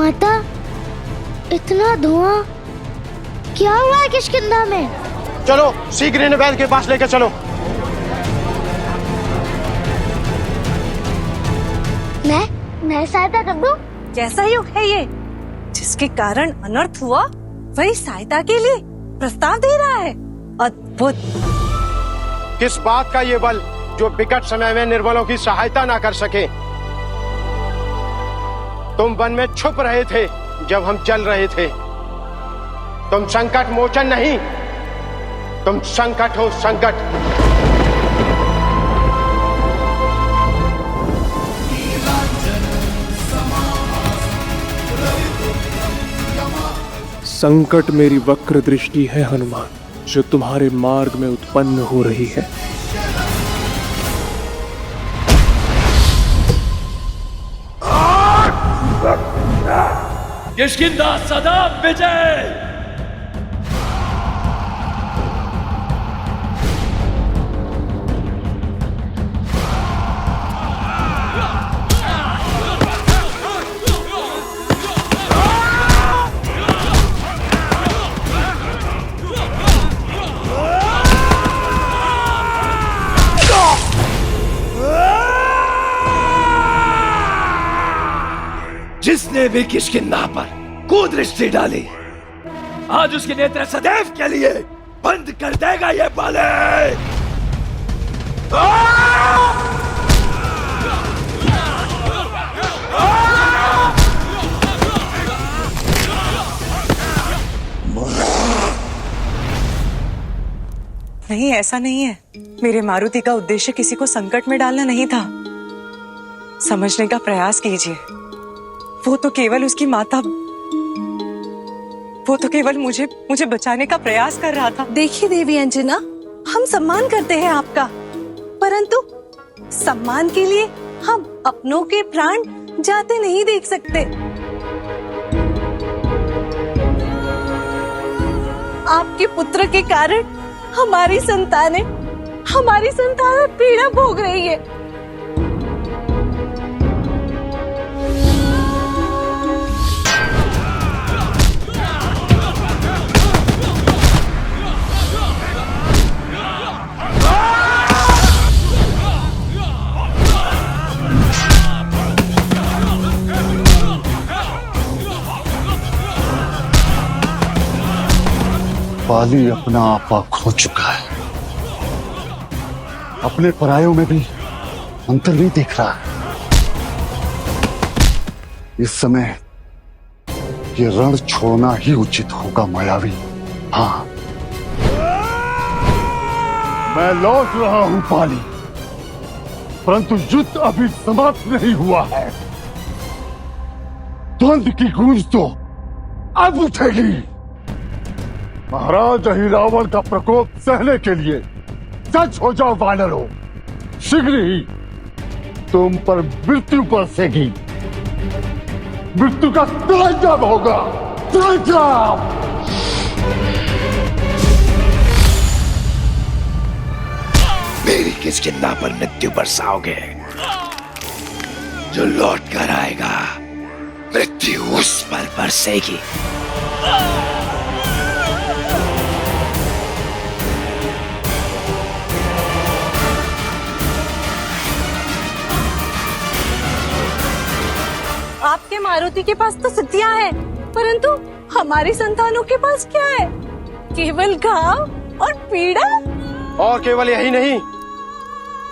माता, इतना धुआं क्या हुआ है किष्किंधा में? चलो शीघ्र इन्हें वैद्य के पास लेकर चलो। मैं सहायता कर दूं? कैसा युग है ये जिसके कारण अनर्थ हुआ, वही सहायता के लिए प्रस्ताव दे रहा है। अद्भुत। किस बात का ये बल जो विकट समय में निर्बलों की सहायता ना कर सके? तुम वन में छुप रहे थे जब हम चल रहे थे। तुम संकट मोचन नहीं, तुम संकट हो संकट। संकट मेरी वक्र दृष्टि है हनुमान, जो तुम्हारे मार्ग में उत्पन्न हो रही है। किष्किंधा सदा विजय। जिसने भी किष्किंधा पर कुदृष्टि डाली, आज उसके नेत्र सदैव के लिए बंद कर देगा ये बाले। नहीं, ऐसा नहीं है। मेरे मारुति का उद्देश्य किसी को संकट में डालना नहीं था। समझने का प्रयास कीजिए। वो तो केवल उसकी माता, वो तो केवल मुझे बचाने का प्रयास कर रहा था। देखिए देवी अंजना, हम सम्मान करते हैं आपका, परंतु सम्मान के लिए हम अपनों के प्राण जाते नहीं देख सकते। आपके पुत्र के कारण हमारी संतानें पीड़ा भोग रही है। बाली अपना आपा खो चुका है। अपने परायों में भी अंतर नहीं देख रहा। इस समय ये रण छोड़ना ही उचित होगा मायावी। हाँ, मैं लौट रहा हूं बाली, परंतु युद्ध अभी समाप्त नहीं हुआ है। द्वंद्व की गूंज तो अब उठेगी। महाराज अहिरावण का प्रकोप सहने के लिए सच हो जाओ वानरों। शीघ्र ही तुम पर मृत्यु बरसेगी। मृत्यु का त्रैजम होगा, त्रैजम। मेरी किष्किंधा पर मृत्यु बरसाओगे, जो लौट कर आएगा मृत्यु उस पर बरसेगी। आपके मारुति के पास तो सिद्धियां हैं, परंतु हमारी संतानों के पास क्या है? केवल घाव और पीड़ा। और केवल यही नहीं,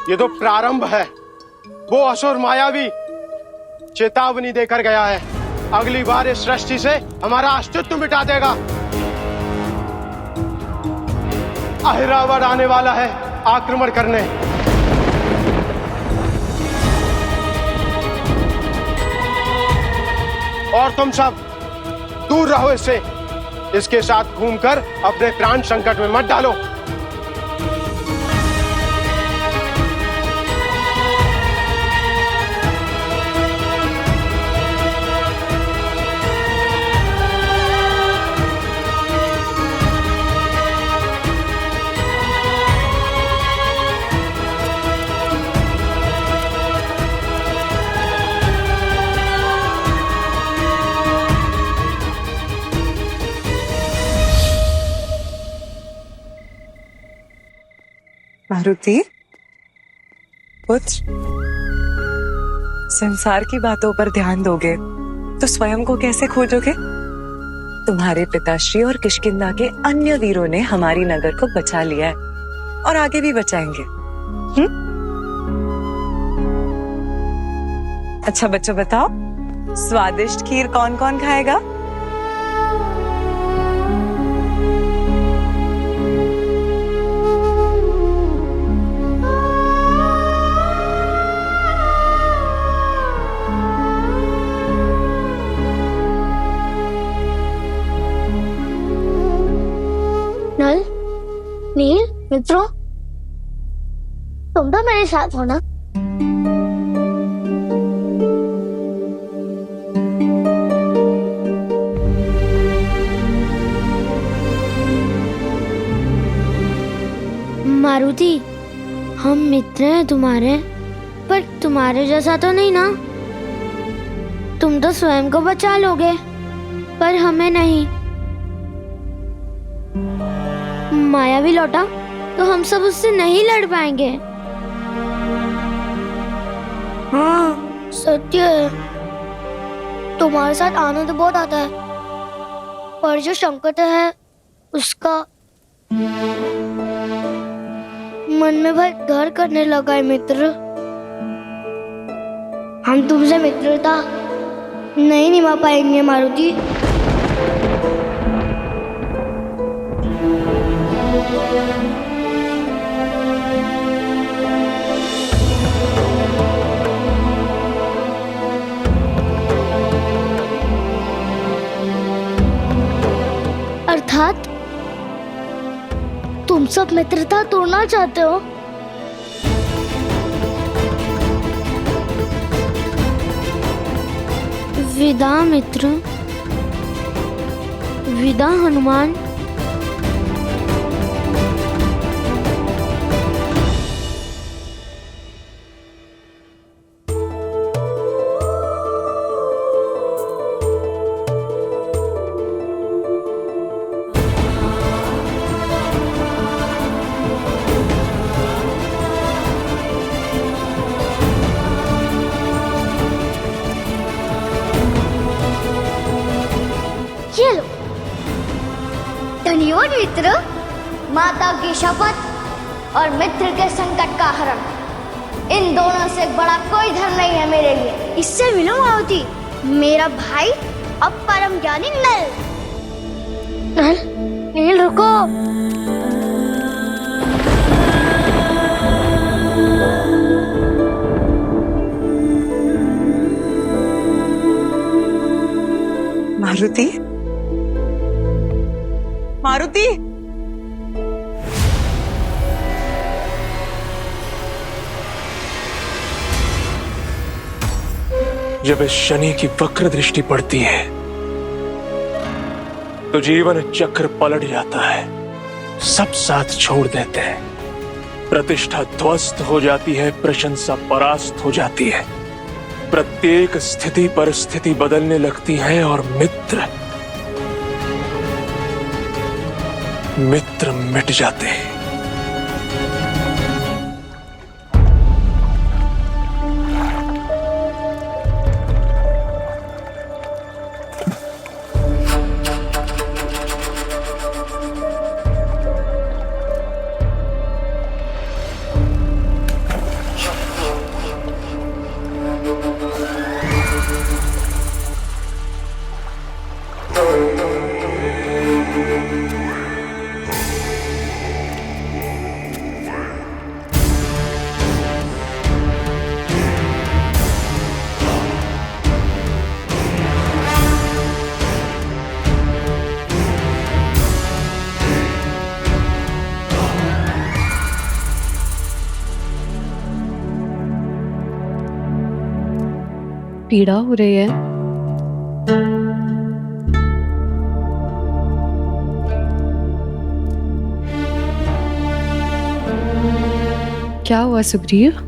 ये तो प्रारंभ है। वो असुर मायावी चेतावनी देकर गया है, अगली बार इस सृष्टि से हमारा अस्तित्व मिटा देगा। अहिरावण आने वाला है आक्रमण करने। और तुम सब दूर रहो इससे। इसके साथ घूमकर अपने प्राण संकट में मत डालो। मारुति, पुत्र, संसार की बातों पर ध्यान दोगे तो स्वयं को कैसे खोजोगे? तुम्हारे पिताश्री और किष्किंधा के अन्य वीरों ने हमारी नगर को बचा लिया है और आगे भी बचाएंगे। अच्छा बच्चों बताओ, स्वादिष्ट खीर कौन कौन खाएगा? नल, नील, मित्रों, तुम तो मेरे साथ हो ना? मारुति, हम मित्र हैं तुम्हारे, पर तुम्हारे जैसा तो नहीं ना। तुम तो स्वयं को बचा लोगे, पर हमें नहीं। मायावी लौटा तो हम सब उससे नहीं लड़ पाएंगे। हाँ, सत्य है। तुम्हारे साथ आनंद बहुत आता है, पर जो संकट है उसका मन में भय घर करने लगा है। मित्र, हम तुमसे मित्रता नहीं निभा पाएंगे मारुति। अर्थात तुम सब मित्रता तोड़ना चाहते हो? विदा मित्र, विदा हनुमान। चलो, धन्यवाद मित्र। माता की शपथ और मित्र के संकट का हरण, इन दोनों से बड़ा कोई धर्म नहीं है मेरे लिए। इससे मिलो मारुति, मेरा भाई अब परम ज्ञानी नल। नल, नील रुको। मारुति, मारुति, जब इस शनि की वक्र दृष्टि पड़ती है तो जीवन चक्र पलट जाता है, सब साथ छोड़ देते हैं, प्रतिष्ठा ध्वस्त हो जाती है, प्रशंसा परास्त हो जाती है, प्रत्येक स्थिति परिस्थिति बदलने लगती है और मित्र मिट जाते हैं। पीड़ा हो रही है। क्या हुआ सुग्रीव?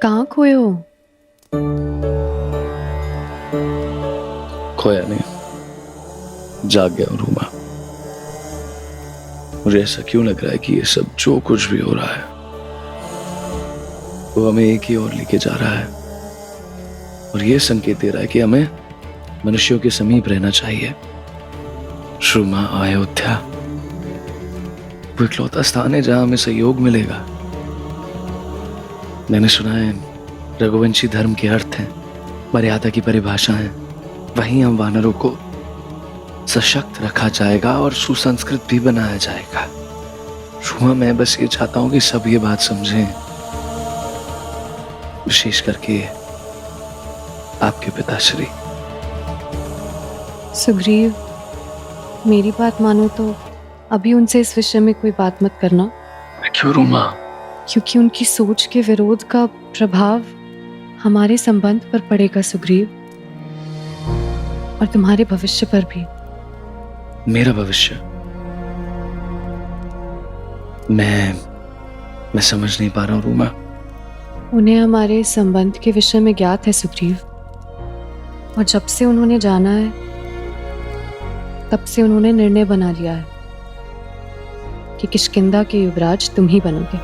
कहाँ खोए हो? खोया नहीं, जाग गया हूं रूमा। मुझे ऐसा क्यों लग रहा है कि ये सब जो कुछ भी हो रहा है वो हमें एक ही ओर लेके जा रहा है, और ये संकेत दे रहा है कि हमें मनुष्यों के समीप रहना चाहिए। रूमा, अयोध्या वो इकलौता स्थान है जहां हमें सहयोग मिलेगा। मैंने सुना है रघुवंशी धर्म के अर्थ हैं, मर्यादा की परिभाषा है। वहीं हम वानरों को सशक्त रखा जाएगा और सुसंस्कृत भी बनाया जाएगा। रूमा, मैं बस ये चाहता हूं कि सब ये बात समझें, विशेष करके आपके पिताश्री। सुग्रीव, मेरी बात मानो तो अभी उनसे इस विषय में कोई बात मत करना। क्यों रूमा? क्योंकि उनकी सोच के विरोध का प्रभाव हमारे संबंध पर पड़ेगा सुग्रीव, और तुम्हारे भविष्य पर भी। मेरा भविष्य? मैं समझ नहीं पा रहा हूं रूमा। उन्हें हमारे संबंध के विषय में ज्ञात है सुग्रीव, और जब से उन्होंने जाना है तब से उन्होंने निर्णय बना लिया है कि किष्किंधा के युवराज तुम ही बनोगे।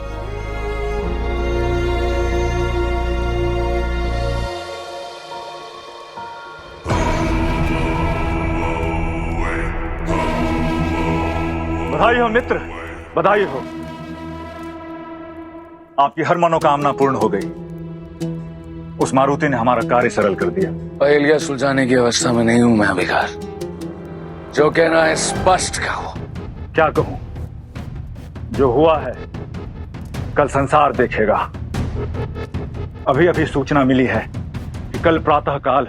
बधाई हो मित्र, बधाई हो। आपकी हर मनोकामना पूर्ण हो गई। उस मारुति ने हमारा कार्य सरल कर दिया। पहेलियां सुलझाने की अवस्था में नहीं हूं मैं अभिकार। जो कहना है स्पष्ट कहो। क्या कहूं? जो हुआ है कल संसार देखेगा। अभी अभी सूचना मिली है कि कल प्रातः काल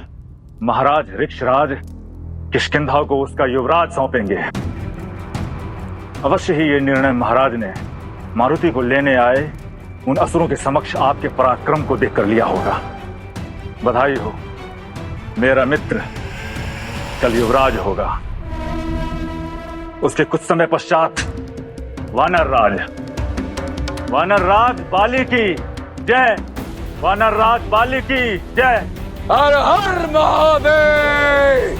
महाराज ऋक्षराज किष्किंधा को उसका युवराज सौंपेंगे। अवश्य ही ये निर्णय महाराज ने मारुति को लेने आए उन असुरों के समक्ष आपके पराक्रम को देखकर लिया होगा। बधाई हो, मेरा मित्र कल युवराज होगा। उसके कुछ समय पश्चात वानर राज बाली की जय, वानर राज बाली की जय। हर हर महादेव।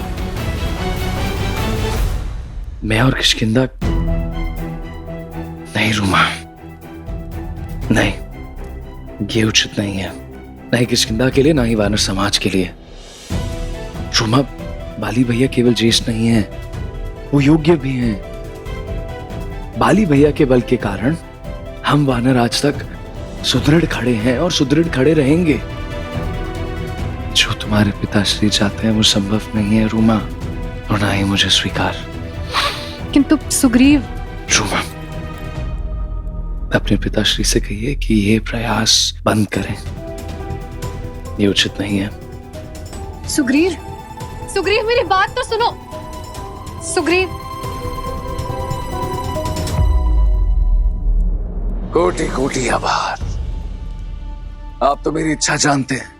मैं और किष्किंधा नहीं रूमा, नहीं, ये उचित नहीं है। ना ही किष्किंधा के लिए, ना ही वानर समाज के लिए। रूमा, बाली भैया केवल ज्येष्ठ नहीं है, वो योग्य भी हैं। बाली भैया के बल के कारण हम वानर आज तक सुदृढ़ खड़े हैं और सुदृढ़ खड़े रहेंगे। जो तुम्हारे पिताश्री चाहते हैं वो संभव नहीं है रूमा, और ना ही मुझे स्वीकार। किंतु सुग्रीव। रूमा, अपने पिताश्री से कहिए कि ये प्रयास बंद करें, ये उचित नहीं है। सुग्रीव, सुग्रीव मेरी बात तो सुनो। सुग्रीव। कोटि कोटि आभार। आप तो मेरी इच्छा जानते हैं,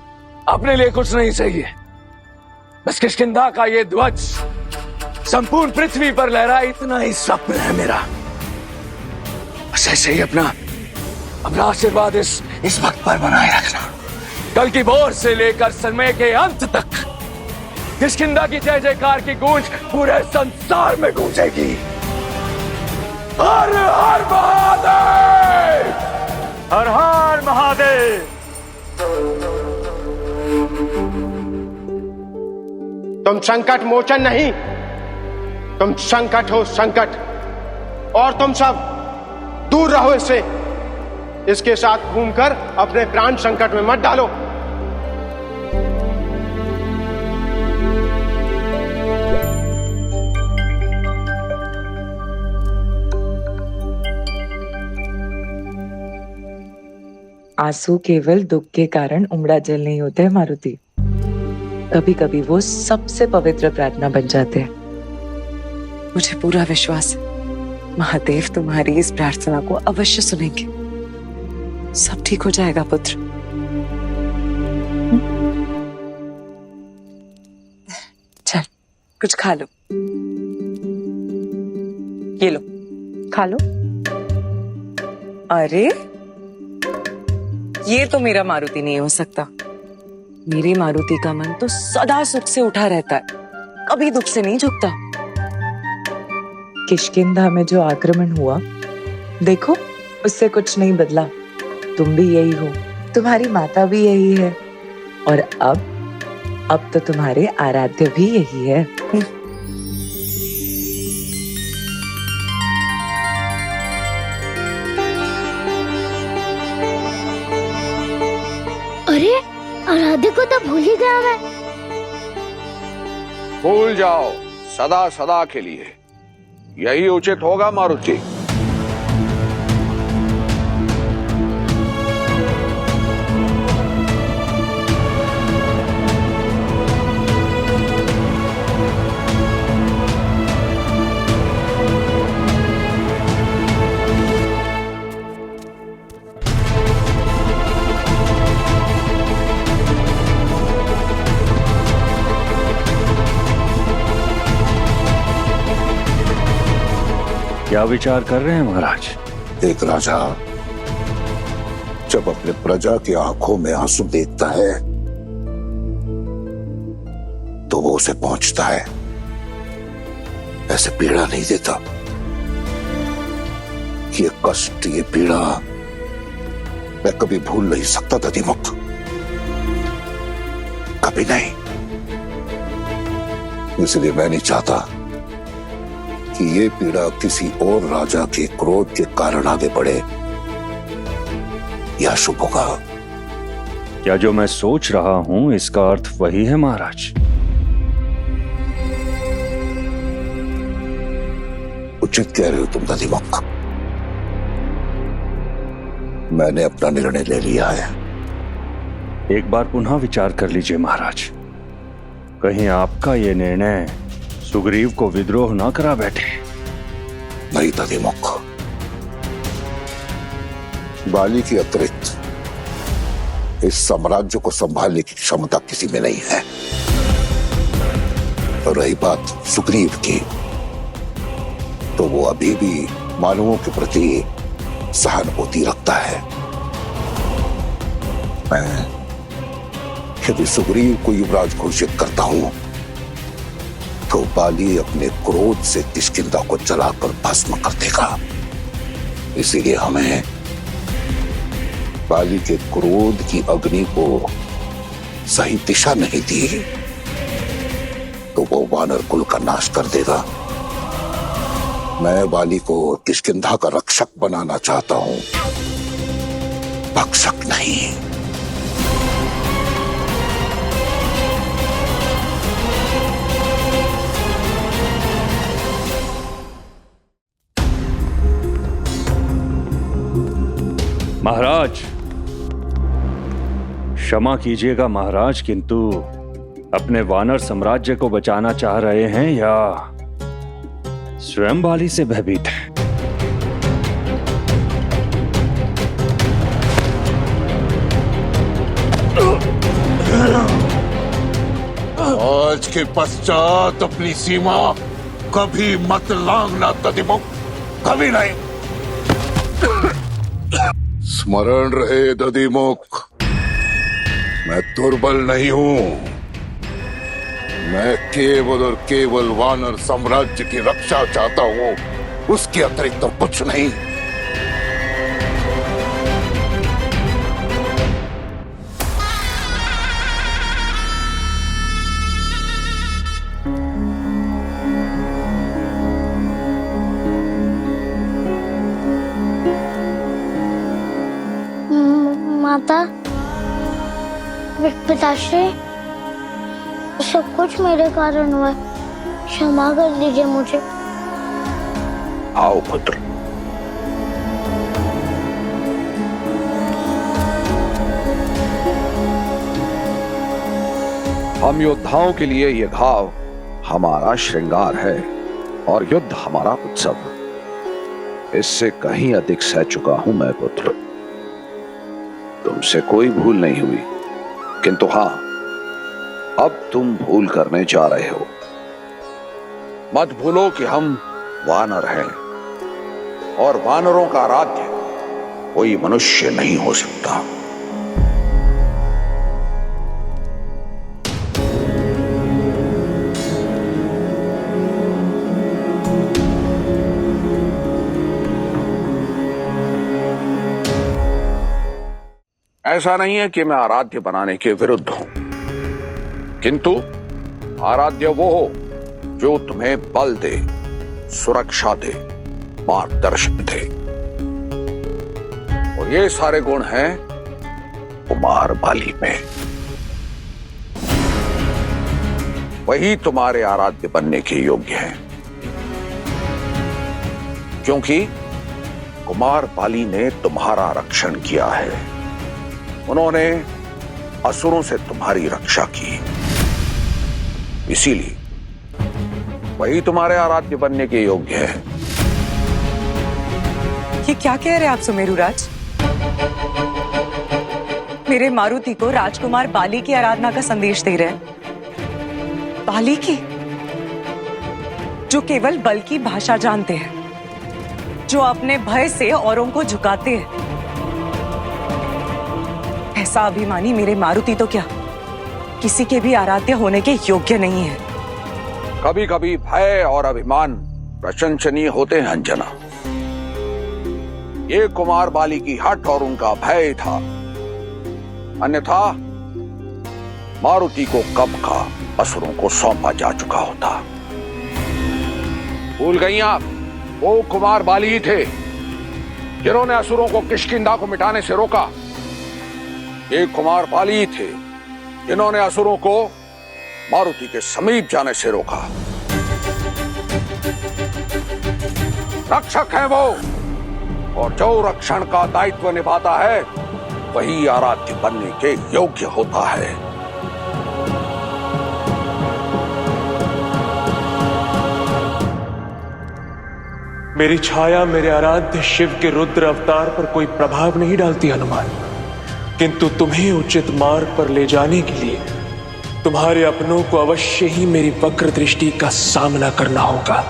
अपने लिए कुछ नहीं चाहिए। बस किष्किंधा का ये ध्वज संपूर्ण पृथ्वी पर लहराए, इतना ही स्वप्न है मेरा। बस ऐसे ही अपना आशीर्वाद इस वक्त पर बनाए रखना। कल की भोर से लेकर समय के अंत तक किष्किंधा की जय जयकार की गूंज पूरे संसार में गूंजेगी। हर हर महादेव, हर हर महादेव। तुम संकट मोचन नहीं, तुम संकट हो संकट, और तुम सब दूर रहो इससे। इसके साथ घूमकर अपने प्राण संकट में मत डालो। आंसू केवल दुख के कारण उमड़ा जल नहीं होते हैं मारुति, कभी कभी वो सबसे पवित्र प्रार्थना बन जाते हैं। मुझे पूरा विश्वास है महादेव तुम्हारी इस प्रार्थना को अवश्य सुनेंगे। सब ठीक हो जाएगा पुत्र। चल कुछ खा लो, ये लो खा लो। अरे ये तो मेरा मारुति नहीं हो सकता। मेरी मारुति का मन तो सदा सुख से उठा रहता है, कभी दुख से नहीं झुकता। किष्किंधा में जो आक्रमण हुआ, देखो उससे कुछ नहीं बदला। तुम भी यही हो, तुम्हारी माता भी यही है, और अब तो तुम्हारे आराध्य भी यही है। अरे आराध्य को तो भूल ही गया मैं। भूल जाओ सदा सदा के लिए, यही उचित होगा मारुति। क्या विचार कर रहे हैं महाराज? एक राजा जब अपने प्रजा की आंखों में आंसू देखता है तो वो उसे पहुंचता है, ऐसे पीड़ा नहीं देता। ये कष्ट, ये पीड़ा मैं कभी भूल नहीं सकता दधिमुख, कभी नहीं। इसलिए मैं नहीं चाहता कि ये पीड़ा किसी और राजा के क्रोध के कारण आगे बढ़े। यह शुभ होगा। क्या जो मैं सोच रहा हूं इसका अर्थ वही है महाराज? उचित कह रहे हो तुम दधिमुख। मैंने अपना निर्णय ले लिया है। एक बार पुनः विचार कर लीजिए महाराज, कहीं आपका ये निर्णय सुग्रीव को विद्रोह ना करा बैठे। नहीं दधिमुख, बाली के अतिरिक्त इस साम्राज्य को संभालने की क्षमता किसी में नहीं है। और रही बात सुग्रीव की, तो वो अभी भी मानवों के प्रति सहानुभूति रखता है। मैं यदि सुग्रीव को युवराज घोषित करता हूं तो बाली अपने क्रोध से किष्किंधा को जलाकर भस्म कर देगा। इसीलिए हमें बाली के क्रोध की अग्नि को सही दिशा नहीं दी तो वो वानर कुल का नाश कर देगा। मैं बाली को किष्किंधा का रक्षक बनाना चाहता हूं, भक्षक नहीं। महाराज क्षमा कीजिएगा महाराज, किंतु अपने वानर साम्राज्य को बचाना चाह रहे हैं या स्वयं बाली से भयभीत हैं? आज के पश्चात अपनी सीमा कभी मत लांघना दधिमुख, कभी नहीं। स्मरण रहे दधिमुख, मैं दुर्बल नहीं हूं। मैं केवल और केवल वानर साम्राज्य की रक्षा चाहता हूं, उसके अतिरिक्त तो कुछ नहीं। माता, पिताश्री, सब कुछ मेरे कारण हुआ, क्षमा कर दीजिए मुझे। आओ पुत्र। हम योद्धाओं के लिए ये घाव हमारा श्रृंगार है और युद्ध हमारा उत्सव। इससे कहीं अधिक सह चुका हूं मैं पुत्र। तुमसे कोई भूल नहीं हुई, किंतु हां, अब तुम भूल करने जा रहे हो। मत भूलो कि हम वानर हैं और वानरों का आराध्य कोई मनुष्य नहीं हो सकता। ऐसा नहीं है कि मैं आराध्य बनाने के विरुद्ध हूं, किंतु आराध्य वो हो जो तुम्हें बल दे, सुरक्षा दे, मार्गदर्शन दे। और ये सारे गुण हैं कुमार बाली में। वही तुम्हारे आराध्य बनने के योग्य हैं, क्योंकि कुमार बाली ने तुम्हारा रक्षण किया है। उन्होंने असुरों से तुम्हारी रक्षा की, इसीलिए वही तुम्हारे आराध्य बनने के योग्य है। ये क्या कह रहे हैं आप सुमेरुराज? मेरे मारुति को राजकुमार बाली की आराधना का संदेश दे रहे हैं? बाली की, जो केवल बल की भाषा जानते हैं, जो अपने भय से औरों को झुकाते हैं। ऐसा अभिमानी मेरे मारुति तो क्या किसी के भी आराध्य होने के योग्य नहीं है। कभी कभी भय और अभिमान प्रशंसनीय होते हैं अंजना। ये कुमार बाली की हट और उनका भय था, अन्यथा मारुति को कब का असुरों को सौंपा जा चुका होता। भूल गई आप? वो कुमार बाली ही थे जिन्होंने असुरों को किष्किंधा को मिटाने से रोका। ये कुमार बाली ही थे जिन्होंने असुरों को मारुति के समीप जाने से रोका। रक्षक है वो, और जो रक्षण का दायित्व निभाता है वही आराध्य बनने के योग्य होता है। मेरी छाया मेरे आराध्य शिव के रुद्र अवतार पर कोई प्रभाव नहीं डालती हनुमान, किंतु तुम्हें उचित मार्ग पर ले जाने के लिए तुम्हारे अपनों को अवश्य ही मेरी वक्र दृष्टि का सामना करना होगा।